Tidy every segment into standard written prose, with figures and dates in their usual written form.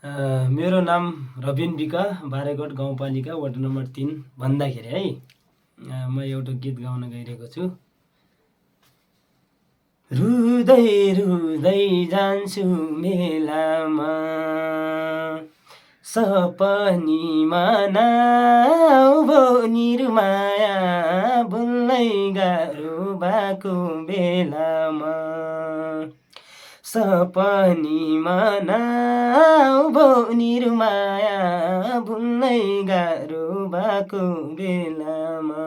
A, मेरो नाम Rabin week, Barekot गाउँपालिका वार्ड नम्बर 3 भन्दाखेरि है म एउटा गीत गाउन गइरहेको छु। रुँदै रुँदै जान्छु मेलामा, सपनीमा नाउँभो निर्माया, भुल्नै गाह्रो भएको बेलामा। सपनीमा नाउँभो निर्माया, भुल्नै गाह्रो भएको बेलामा।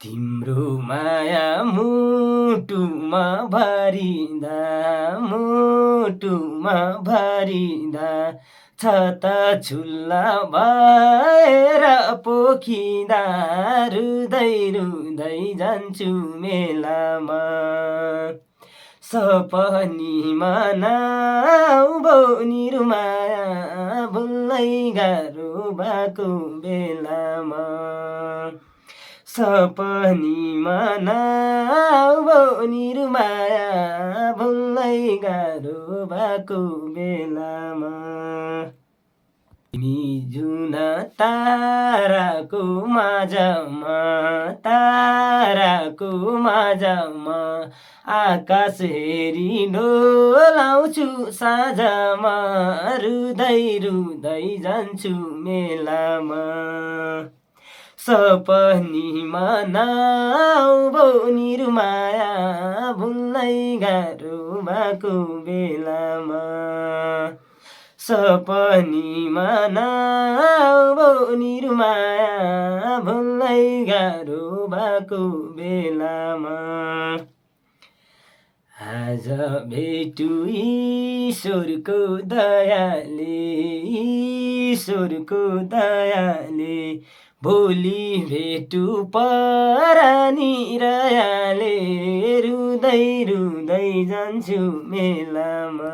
तिम्रो माया मुटुमा भरिँदा, मुटुमा भरिँदा, छता छुल्ला भएर पोखिँदा, रुँदै रुँदै जान्छु मेलामा। सपनीमा नाउँभो निर्माया, भुल्नै गाह्रो भएको बेलामा। सपनीमा नाउँभो निर्माया, भुल्नै गाह्रो भएको बेलामा। तिमी जुन ताराको माझमा, ताराको माझमा, आकाश हेरी डोलाउँछु साँझमा, रुँदै रुँदै जान्छु मेलामा। सपनीमा नाउँभो निर्माया, भुल्नै गाह्रो भएको बेलामा। सपनीमा नाउँभो निर्माया, भुल्नै गाह्रो भएको बेलामा। आज भेटु ईश्वरको दयाले, ईश्वरको दयाले, भोलि भेटु परानी रयाले, रुँदै रुँदै जान्छु मेलामा।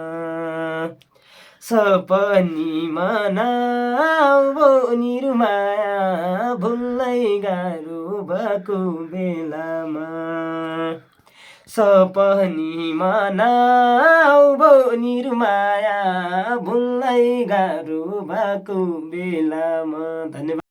सपनीमा नाउँभो निर्माया, भुल्नै गाह्रो भएको बेलामा। सपनीमा नाउँभो निर्माया, भुल्नै गाह्रो भएको बेलामा। धन्यवाद।